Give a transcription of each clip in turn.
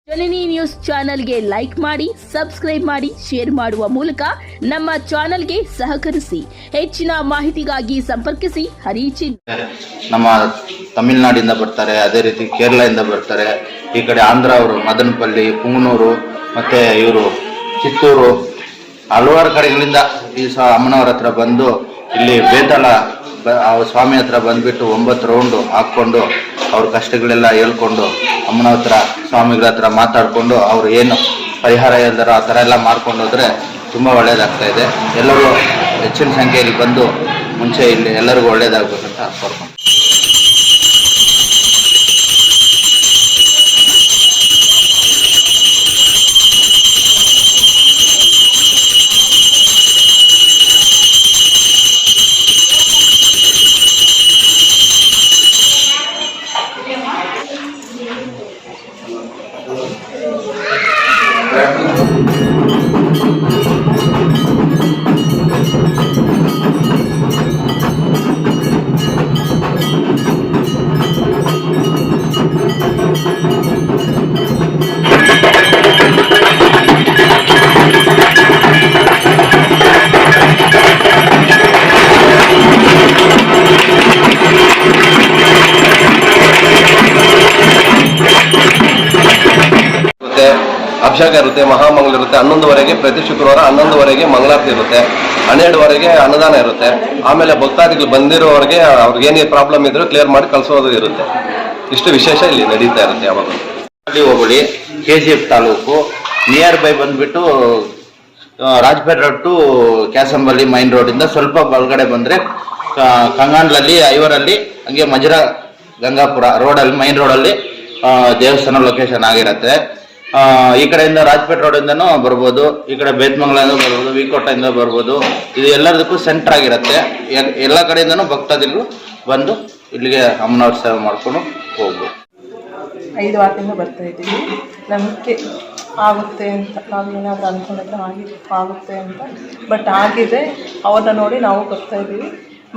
ಜನನಿ news ಚಾನೆಲ್ಗೆ like ಮಾಡಿ, subscribe ಮಾಡಿ, ಶೇರ್ ಮಾಡುವ ಮೂಲಕ ನಮ್ಮ ಚಾನೆಲ್ಗೆ ಸಹಕರಿಸಿ. ಹೆಚ್ಚಿನ ಮಾಹಿತಿಗಾಗಿ ಸಂಪರ್ಕಿಸಿ ಹರಿಚಿನ್. ನಮ್ಮ ತಮಿಳುನಾಡಿಂದ ಬರ್ತಾರೆ, ಅದೇ ರೀತಿ ಕೇರಳದಿಂದ ಬರ್ತಾರೆ, ಈ ಕಡೆ ಆಂಧ್ರ ಅವರು ಮದನಪಲ್ಲಿ, ಪುಂಗನೂರು, ಮತ್ತೆ ಇವರು ಚಿತ್ತೂರು, ಹಲವಾರು ಕಡೆಗಳಿಂದ ಈ ಅಮ್ಮನವರ ಹತ್ರ ಬಂದು ಇಲ್ಲಿ ಬೇತಾಳ ಸ್ವಾಮಿ ಹತ್ರ ಬಂದ್ಬಿಟ್ಟು 9 ರೌಂಡು ಹಾಕ್ಕೊಂಡು ಅವ್ರ ಕಷ್ಟಗಳೆಲ್ಲ ಹೇಳ್ಕೊಂಡು ಅಮ್ಮನ ಹತ್ರ ಸ್ವಾಮಿಗಳ ಹತ್ರ ಮಾತಾಡಿಕೊಂಡು ಅವ್ರು ಏನು ಪರಿಹಾರ ಹೇಳ್ದಾರೋ ಆ ಥರ ಎಲ್ಲ ಮಾಡ್ಕೊಂಡು ಹೋದರೆ ತುಂಬ ಒಳ್ಳೆಯದಾಗ್ತಾ ಇದೆ. ಎಲ್ಲರೂ ಹೆಚ್ಚಿನ ಸಂಖ್ಯೆಯಲ್ಲಿ ಬಂದು ಮುಂಚೆ ಇಲ್ಲಿ ಎಲ್ಲರಿಗೂ ಒಳ್ಳೆಯದಾಗಬೇಕಂತ ಕೋರ್ಕೊಂಡು ಅಭಿಷೇಕ ಇರುತ್ತೆ, ಮಹಾಮಂಗಳ ಇರುತ್ತೆ. 11ವರೆಗೆ ಪ್ರತಿ ಶುಕ್ರವಾರ 11ವರೆಗೆ ಮಂಗಳಾರತಿ ಇರುತ್ತೆ, 12ವರೆಗೆ ಅನ್ನದಾನ ಇರುತ್ತೆ. ಆಮೇಲೆ ಭಕ್ತಾದಿಗಳು ಬಂದಿರೋವರೆಗೆ ಅವ್ರಿಗೆ ಏನೇ ಪ್ರಾಬ್ಲಮ್ ಇದ್ರೂ ಕ್ಲಿಯರ್ ಮಾಡಿ ಕಳಿಸೋದು ಇರುತ್ತೆ. ಇಷ್ಟು ವಿಶೇಷ ಇಲ್ಲಿ ನಡೀತಾ ಇರುತ್ತೆ. ಯಾವಾಗ ಹೋಬಳಿ KGF ತಾಲೂಕು ನಿಯರ್ ಬೈ ಬಂದ್ಬಿಟ್ಟು ರಾಜಪೇಟೆ ರೋಡ್ ಟು ಕ್ಯಾಸಂಬಲ್ಲಿ ಮೈನ್ ರೋಡಿಂದ ಸ್ವಲ್ಪ ಒಳಗಡೆ ಬಂದರೆ ಕಂಗಾನ್ಲಲ್ಲಿ ಐವರಲ್ಲಿ ಹಂಗೆ ಮಜರಾ ಗಂಗಾಪುರ ರೋಡಲ್ಲಿ ಮೈನ್ ರೋಡಲ್ಲಿ ದೇವಸ್ಥಾನ ಲೊಕೇಶನ್ ಆಗಿರುತ್ತೆ. ಈ ಕಡೆಯಿಂದ ರಾಜಪೇಟೆ ರೋಡಿಂದನೂ ಬರ್ಬೋದು, ಈ ಕಡೆ ಬೇತ್ಮಂಗ್ಲಿಂದ ಬರ್ಬೋದು, ವಿಕೋಟದಿಂದ ಬರ್ಬೋದು. ಇದು ಎಲ್ಲದಕ್ಕೂ ಸೆಂಟರ್ ಆಗಿರುತ್ತೆ. ಎಲ್ಲ ಕಡೆಯಿಂದನೂ ಭಕ್ತಾದಿಗಳು ಬಂದು ಇಲ್ಲಿಗೆ ಅಮ್ಮನವ್ರ ಸೇವೆ ಮಾಡ್ಕೊಂಡು ಹೋಗ್ಬೋದು. 5 ವಾರದಿಂದ ಬರ್ತಾ ಇದ್ದೀವಿ. ನಂಬಿಕೆ ಆಗುತ್ತೆ ಅಂತ ನಾವೇನಾದರೂ ಅಂದ್ಕೊಂಡಿದ್ರೆ ಆಗುತ್ತೆ ಅಂತ, ಬಟ್ ಆಗಿದೆ. ಅವ್ರನ್ನ ನೋಡಿ ನಾವು ಬರ್ತಾ ಇದ್ದೀವಿ.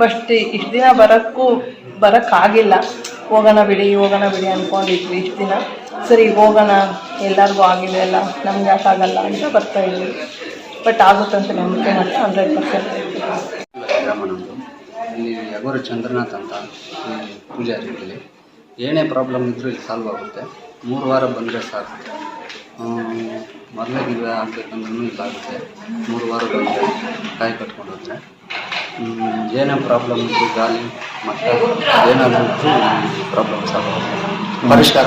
ಬಟ್ ಇಷ್ಟು ದಿನ ಬರೋಕ್ಕಾಗಿಲ್ಲ. ಹೋಗೋಣ ಬಿಡಿ ಅಂದ್ಕೊಂಡಿದ್ವಿ ಇಷ್ಟು ದಿನ. ಸರಿ ಹೋಗೋಣ, ಎಲ್ಲರಿಗೂ ಆಗಿದೆ ಅಲ್ಲ, ನಮ್ಗೆ ಯಾಕಾಗಲ್ಲ ಅಂತ ಬರ್ತಾ ಇದ್ದೀವಿ. ಬಟ್ ಆಗುತ್ತಂತ ನಂಬಿಕೆ ಮಾತ್ರ 100% ಗ್ರಾಮ ನಮ್ಮದು. ಇಲ್ಲಿ ಯಗೋರ ಚಂದ್ರನಾಥ್ ಅಂತ ಪೂಜಾರಿ. ಇಲ್ಲಿ ಏನೇ ಪ್ರಾಬ್ಲಮ್ ಇದ್ದರೂ ಇಲ್ಲಿ ಸಾಲ್ವ್ ಆಗುತ್ತೆ. 3 ವಾರ ಬಂದರೆ ಸಾಕು. ಮೊದಲಿಗೆ ಇವೆ ಆಗಬೇಕಂದ್ರೂ ಇಲ್ಲಾಗುತ್ತೆ. 3 ವಾರ ಬಂದರೆ ಕಾಯಿ ಕಟ್ಕೊಂಡು ಹೋದರೆ ಏನೇ ಪ್ರಾಬ್ಲಮ್ ಇದ್ದು ಗಾಳಿ ಮತ್ತು ಏನಾದರೂ ಪ್ರಾಬ್ಲಮ್ ಸಾಲ್ವ್ ಆಗುತ್ತೆ. ಪರಿಷ್ಕಾರ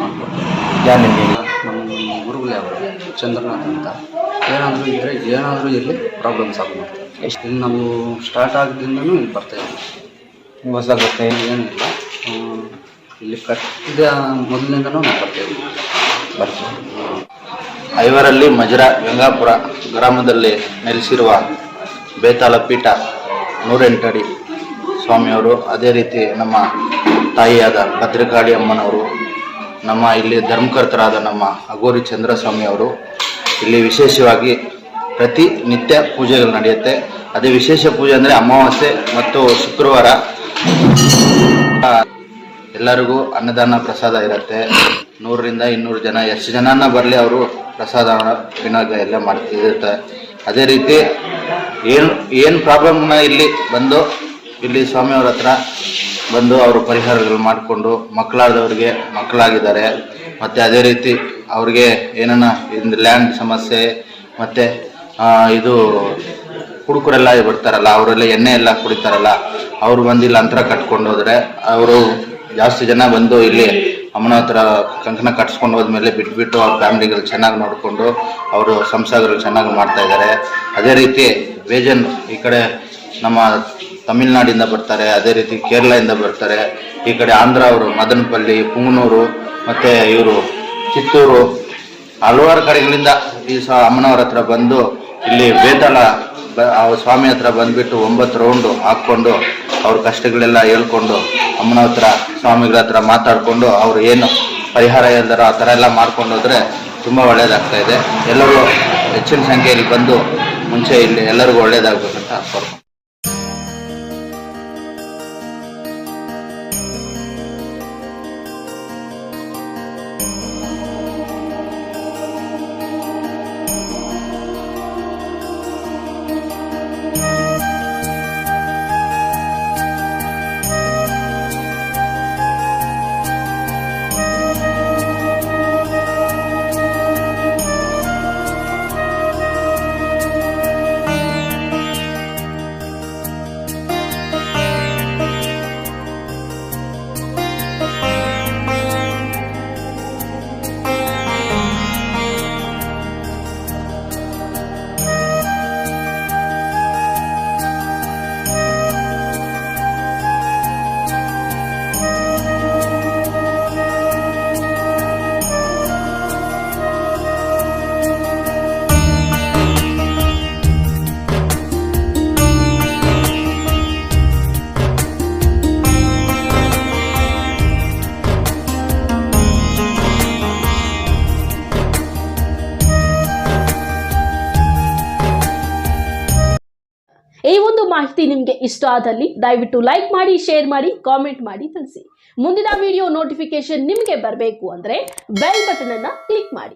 ಮಾಡಿಕೊಡ್ತೀವಿ. ನಮ್ಮ ಗುರುಗಳು ಯಾರು ಚಂದ್ರನಾಥ್ ಅಂತ. ಏನಾದರೂ ಇರಲಿ ಪ್ರಾಬ್ಲಮ್ ಸಾಲ್ವ್ ಮಾಡ್ತೀವಿ. ಇಲ್ಲಿ ನಾವು ಸ್ಟಾರ್ಟ್ ಆಗಿದ್ದರಿಂದನೂ ಇಲ್ಲಿ ಬರ್ತಾಯಿದ್ದೀವಿ. ಹೊಸ ಏನಿಲ್ಲ, ಇಲ್ಲಿ ಕಟ್ಟಿದ ಮೊದಲಿನಿಂದನೂ ನಾವು ಬರ್ತೀವಿ. ಐವರಲ್ಲಿ ಮಜರಾ ಗಂಗಾಪುರ ಗ್ರಾಮದಲ್ಲಿ ನೆಲೆಸಿರುವ ಬೇತಾಳ ಪೀಠ 108 ಅಡಿ ಸ್ವಾಮಿಯವರು, ಅದೇ ರೀತಿ ನಮ್ಮ ತಾಯಿಯಾದ ಭದ್ರಕಾಳಿ ಅಮ್ಮನವರು, ನಮ್ಮ ಇಲ್ಲಿ ಧರ್ಮಕರ್ತರಾದ ನಮ್ಮ ಅಗೋರಿ ಚಂದ್ರಸ್ವಾಮಿಯವರು. ಇಲ್ಲಿ ವಿಶೇಷವಾಗಿ ಪ್ರತಿ ನಿತ್ಯ ಪೂಜೆಗಳು ನಡೆಯುತ್ತೆ. ಅದೇ ವಿಶೇಷ ಪೂಜೆ ಅಂದರೆ ಅಮಾವಾಸ್ಯೆ ಮತ್ತು ಶುಕ್ರವಾರ ಎಲ್ಲರಿಗೂ ಅನ್ನದಾನ ಪ್ರಸಾದ ಇರುತ್ತೆ. 100ರಿಂದ 200 ಜನ, ಎಷ್ಟು ಜನನ ಬರಲಿ ಅವರು ಪ್ರಸಾದ ವಿನೋದ ಎಲ್ಲ ಮಾಡ್ತಿರುತ್ತೆ. ಅದೇ ರೀತಿ ಏನು ಪ್ರಾಬ್ಲಮ್ನ ಇಲ್ಲಿ ಬಂದು ಇಲ್ಲಿ ಸ್ವಾಮಿಯವ್ರ ಹತ್ರ ಬಂದು ಅವರು ಪರಿಹಾರಗಳು ಮಾಡಿಕೊಂಡು ಮಕ್ಕಳಾದವ್ರಿಗೆ ಮಕ್ಕಳಾಗಿದ್ದಾರೆ. ಮತ್ತು ಅದೇ ರೀತಿ ಅವ್ರಿಗೆ ಏನನ್ನ ಲ್ಯಾಂಡ್ ಸಮಸ್ಯೆ ಮತ್ತು ಇದು ಕುಡುಕರೆಲ್ಲ ಬರ್ತಾರಲ್ಲ, ಅವರೆಲ್ಲ ಎಣ್ಣೆ ಎಲ್ಲ ಕುಡಿತಾರಲ್ಲ, ಅವರು ಬಂದಿಲ್ಲ ಅಂತರ ಕಟ್ಕೊಂಡು ಹೋದರೆ ಅವರು ಜಾಸ್ತಿ ಜನ ಬಂದು ಇಲ್ಲಿ ಅಮ್ಮನ ಹತ್ರ ಕಂಕಣ ಕಟ್ಸ್ಕೊಂಡು ಹೋದ್ಮೇಲೆ ಬಿಟ್ಬಿಟ್ಟು ಅವ್ರ ಫ್ಯಾಮಿಲಿಗಳು ಚೆನ್ನಾಗಿ ನೋಡಿಕೊಂಡು ಅವರು ಸಂಸಾರಗಳು ಚೆನ್ನಾಗಿ ಮಾಡ್ತಾಯಿದ್ದಾರೆ. ಅದೇ ರೀತಿ ಬೇಜನ್ ಈ ಕಡೆ ನಮ್ಮ ತಮಿಳುನಾಡಿಂದ ಬರ್ತಾರೆ, ಅದೇ ರೀತಿ ಕೇರಳದಿಂದ ಬರ್ತಾರೆ, ಈ ಕಡೆ ಆಂಧ್ರ ಅವರು ಮದನಪಲ್ಲಿ, ಪುಂಗನೂರು, ಮತ್ತು ಇವರು ಚಿತ್ತೂರು, ಹಲವಾರು ಕಡೆಗಳಿಂದ ಈ ಅಮ್ಮನವರ ಹತ್ರ ಬಂದು ಇಲ್ಲಿ ಬೇತಾಳ ಸ್ವಾಮಿ ಹತ್ರ ಬಂದ್ಬಿಟ್ಟು 9 ರೌಂಡು ಹಾಕ್ಕೊಂಡು ಅವ್ರ ಕಷ್ಟಗಳೆಲ್ಲ ಹೇಳ್ಕೊಂಡು ಅಮ್ಮನ ಹತ್ರ ಸ್ವಾಮಿಗಳ ಹತ್ರ ಮಾತಾಡಿಕೊಂಡು ಅವ್ರು ಏನು ಪರಿಹಾರ ಹೇಳ್ದಾರೋ ಆ ಥರ ಎಲ್ಲ ಮಾಡ್ಕೊಂಡು ಹೋದರೆ ತುಂಬ ಒಳ್ಳೆಯದಾಗ್ತಾ ಇದೆ. ಎಲ್ಲರೂ ಹೆಚ್ಚಿನ ಸಂಖ್ಯೆಯಲ್ಲಿ ಬಂದು ಮುಂಚೆ ಇಲ್ಲಿ ಎಲ್ಲರಿಗೂ ಒಳ್ಳೆಯದಾಗಬೇಕಂತ ಕೋರ್ಕೊಂಡು ಮಾಹಿತಿ ನಿಮಗೆ ಇಷ್ಟ ಆದಲ್ಲಿ ದಯವಿಟ್ಟು ಲೈಕ್ ಮಾಡಿ, ಶೇರ್ ಮಾಡಿ, ಕಾಮೆಂಟ್ ಮಾಡಿ ತಿಳಿಸಿ. ಮುಂದಿನ ವಿಡಿಯೋ ನೋಟಿಫಿಕೇಶನ್ ನಿಮಗೆ ಬರಬೇಕು ಅಂದ್ರೆ ಬೆಲ್ ಬಟನ್ ಅನ್ನ ಕ್ಲಿಕ್ ಮಾಡಿ.